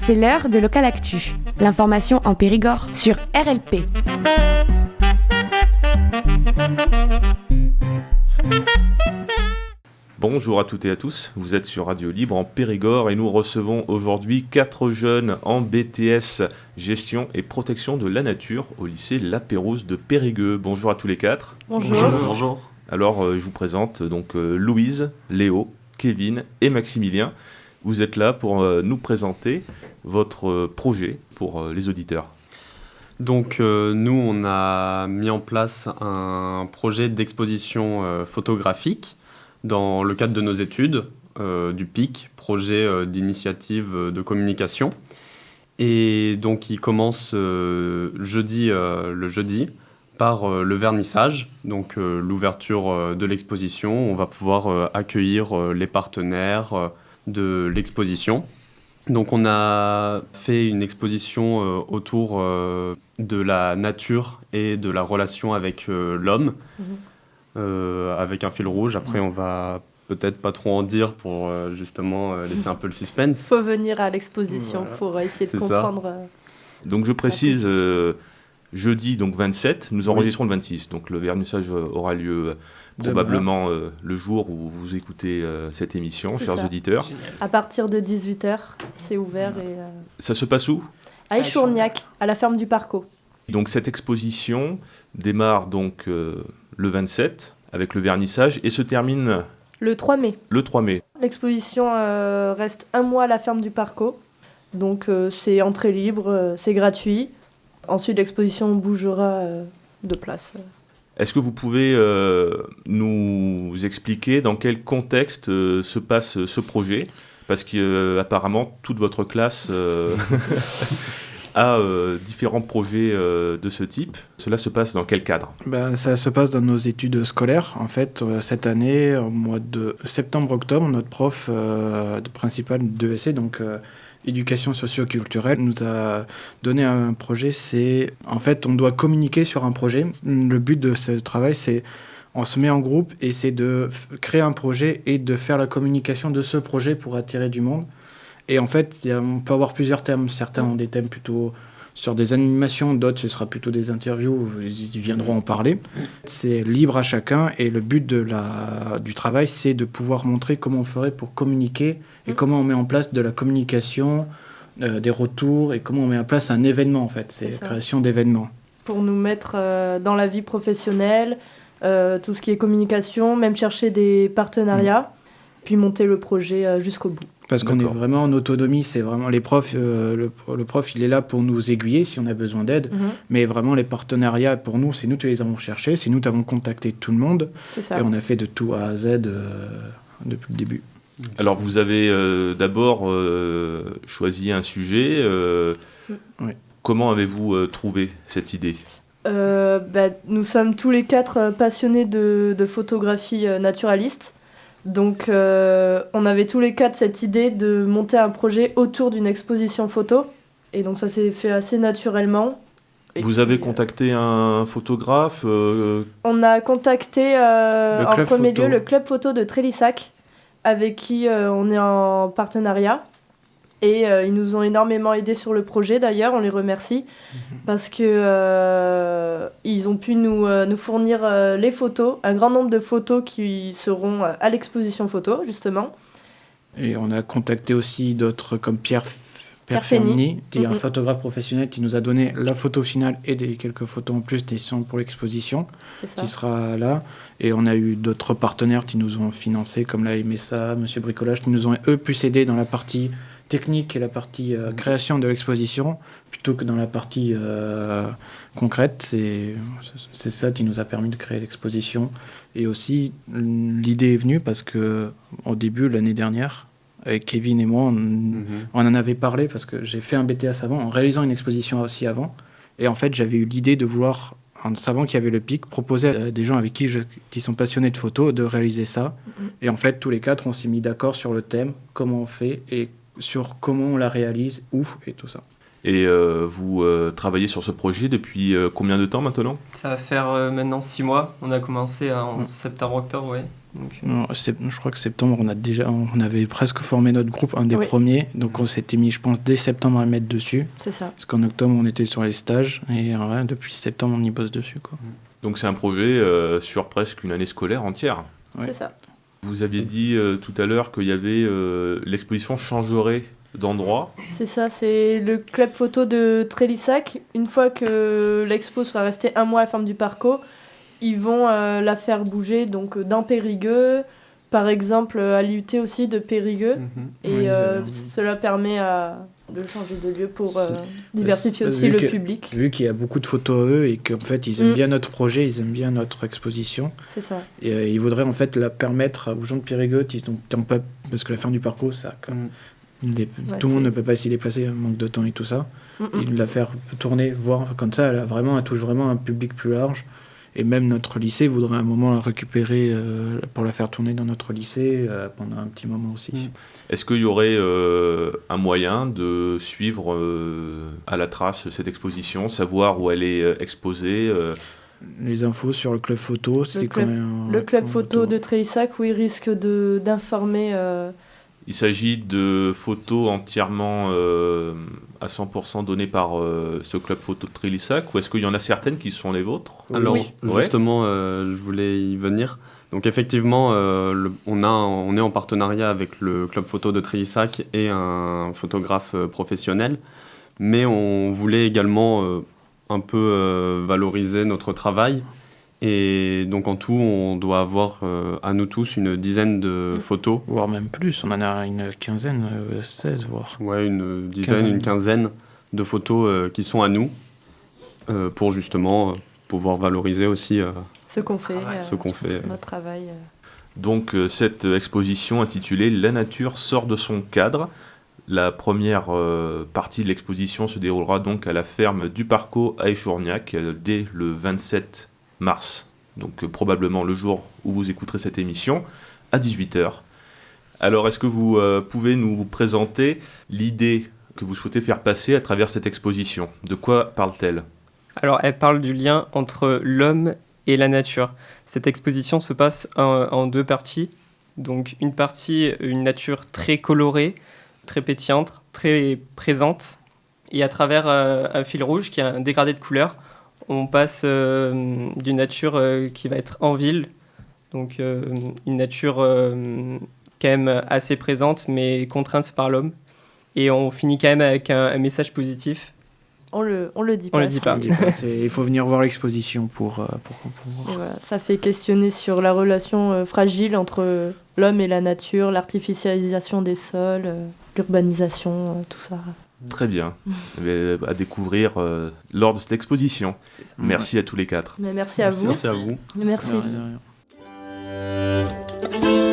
C'est l'heure de Local Actu, l'information en Périgord sur RLP. Bonjour à toutes et à tous, vous êtes sur Radio Libre en Périgord et nous recevons aujourd'hui 4 jeunes en BTS Gestion et Protection de la Nature au lycée La Pérouse de Périgueux. Bonjour à tous les 4. Bonjour. Alors je vous présente donc Louise, Léo, Kevin et Maximilien. Vous êtes là pour nous présenter votre projet pour les auditeurs. Donc nous on a mis en place un projet d'exposition photographique dans le cadre de nos études du PIC, projet d'initiative de communication. Et donc il commence le jeudi par le vernissage, donc l'ouverture de l'exposition. On va pouvoir accueillir les partenaires de l'exposition. Donc on a fait une exposition autour de la nature et de la relation avec l'homme. Avec un fil rouge. Après, on va peut-être pas trop en dire pour justement laisser un peu le suspense. Faut venir à l'exposition pour essayer de comprendre. Donc je précise, jeudi donc 27, nous enregistrons le 26. Donc le vernissage aura lieu probablement le jour où vous écoutez cette émission, C'est chers ça. auditeurs. À partir de 18h, c'est ouvert. Et, Ça se passe où ? à Échourniac, à la ferme du Parco. Donc cette exposition démarre donc le 27 avec le vernissage et se termine Le 3 mai. le 3 mai. L'exposition reste un mois à la ferme du Parco. Donc c'est entrée libre, c'est gratuit. Ensuite, l'exposition bougera de place. Est-ce que vous pouvez nous expliquer dans quel contexte se passe ce projet ? Parce qu'apparemment, toute votre classe a différents projets de ce type. Cela se passe dans quel cadre ? Ça se passe dans nos études scolaires. En fait, cette année, au mois de septembre-octobre, notre prof principal d'ESC, donc éducation socio-culturelle, nous a donné un projet. C'est, en fait, on doit communiquer sur un projet. Le but de ce travail, c'est on se met en groupe et c'est de créer un projet et de faire la communication de ce projet pour attirer du monde. Et en fait, on peut avoir plusieurs thèmes. Certains ont des thèmes plutôt sur des animations, d'autres ce sera plutôt des interviews, ils viendront en parler. C'est libre à chacun et le but du travail, c'est de pouvoir montrer comment on ferait pour communiquer et comment on met en place de la communication, des retours et comment on met en place un événement en fait. C'est la création d'événements. Pour nous mettre dans la vie professionnelle, tout ce qui est communication, même chercher des partenariats, puis monter le projet jusqu'au bout. Parce qu'on est vraiment en autonomie, c'est vraiment les profs, le prof il est là pour nous aiguiller si on a besoin d'aide, mais vraiment les partenariats pour nous, c'est nous qui les avons cherchés, c'est nous qui avons contacté tout le monde, et on a fait de tout A à Z depuis le début. Alors vous avez d'abord choisi un sujet, Oui. Comment avez-vous trouvé cette idée ? Nous sommes tous les 4 passionnés de photographie naturaliste. Donc on avait tous les 4 cette idée de monter un projet autour d'une exposition photo. Et donc ça s'est fait assez naturellement. Vous avez contacté un photographe On a contacté en premier photo. lieu le club photo de Trélissac, avec qui on est en partenariat. Et ils nous ont énormément aidés sur le projet d'ailleurs, on les remercie, parce que ils ont pu nous fournir les photos, un grand nombre de photos qui seront à l'exposition photo justement. Et on a contacté aussi d'autres comme Pierre Ferny, Ferny, qui est un photographe professionnel qui nous a donné la photo finale et quelques photos en plus qui sont pour l'exposition, C'est ça. qui sera là. Et on a eu d'autres partenaires qui nous ont financé, comme la MSA, Monsieur Bricolage, qui nous ont eux plus aidés dans la partie technique et la partie création de l'exposition, plutôt que dans la partie concrète. C'est ça qui nous a permis de créer l'exposition. Et aussi, l'idée est venue parce qu'au début, l'année dernière, avec Kevin et moi, on en avait parlé parce que j'ai fait un BTS avant, en réalisant une exposition aussi avant. Et en fait, j'avais eu l'idée de vouloir, en savant qu'il y avait le PIC, proposer à des gens avec qui sont passionnés de photos de réaliser ça. Et en fait, tous les 4, on s'est mis d'accord sur le thème, comment on fait et sur comment on la réalise, où et tout ça. Et vous travaillez sur ce projet depuis combien de temps maintenant ? Ça va faire maintenant 6 mois. On a commencé en septembre-octobre, oui. Donc, Non, je crois que septembre, on avait presque formé notre groupe, un des Oui. premiers. Donc on s'était mis, je pense, dès septembre à mettre dessus. C'est ça. Parce qu'en octobre, on était sur les stages. Et depuis septembre, on y bosse dessus, quoi. Donc c'est un projet sur presque une année scolaire entière. Ouais. C'est ça. Vous aviez dit tout à l'heure qu'il y avait l'exposition changerait d'endroit. C'est ça, c'est le club photo de Trélissac. Une fois que l'expo sera restée un mois à la ferme du Parco, ils vont la faire bouger donc dans Périgueux, par exemple à l'IUT aussi de Périgueux. Et Oui, cela permet de changer de lieu pour diversifier Parce- aussi vu le que- public. Vu qu'il y a beaucoup de photos à eux et qu'en fait, ils aiment bien notre projet, ils aiment bien notre exposition. C'est ça. Et ils voudraient en fait la permettre aux gens de Périgueux, parce que la fin du parcours, ça, comme tout le monde ne peut pas s'y déplacer, manque de temps et tout ça. Et de la faire tourner, voir comme ça, elle touche vraiment un public plus large. Et même notre lycée voudrait à un moment la récupérer pour la faire tourner dans notre lycée pendant un petit moment aussi. Est-ce qu'il y aurait un moyen de suivre à la trace cette exposition, savoir où elle est exposée Les infos sur le club photo, c'est quand même... Le club photo de Trélissac, où ils risquent d'informer. Il s'agit de photos entièrement à 100% données par ce club photo de Trélissac, ou est-ce qu'il y en a certaines qui sont les vôtres? Alors, Oui. justement, je voulais y venir. Donc, effectivement, on est en partenariat avec le club photo de Trélissac et un photographe professionnel. Mais on voulait également un peu valoriser notre travail. Et donc, en tout, on doit avoir à nous tous une dizaine de photos. Voire même plus, on en a une quinzaine, 16 voire. Ouais, une dizaine, une quinzaine de photos qui sont à nous pour justement pouvoir valoriser aussi Ce qu'on fait. ce qu'on fait. Notre travail. Donc cette exposition intitulée « La nature sort de son cadre ». La première partie de l'exposition se déroulera donc à la ferme du Parco à Échourgnac dès le 27 mars, donc probablement le jour où vous écouterez cette émission, à 18h. Alors est-ce que vous pouvez nous présenter l'idée que vous souhaitez faire passer à travers cette exposition? De quoi parle-t-elle? Alors, elle parle du lien entre l'homme et la nature. Cette exposition se passe en deux parties. Donc, une partie, une nature très colorée, très pétillante, très présente. Et à travers un fil rouge qui a un dégradé de couleurs, on passe d'une nature qui va être en ville. Donc, une nature quand même assez présente, mais contrainte par l'homme. Et on finit quand même avec un message positif. On le dit On pas. le dit pas. Il faut venir voir l'exposition pour comprendre. Et voilà, ça fait questionner sur la relation fragile entre l'homme et la nature, l'artificialisation des sols, l'urbanisation, tout ça. Très bien. À découvrir lors de cette exposition. C'est ça. Merci à tous les quatre. Mais merci à vous. Merci à vous. Merci. De rien.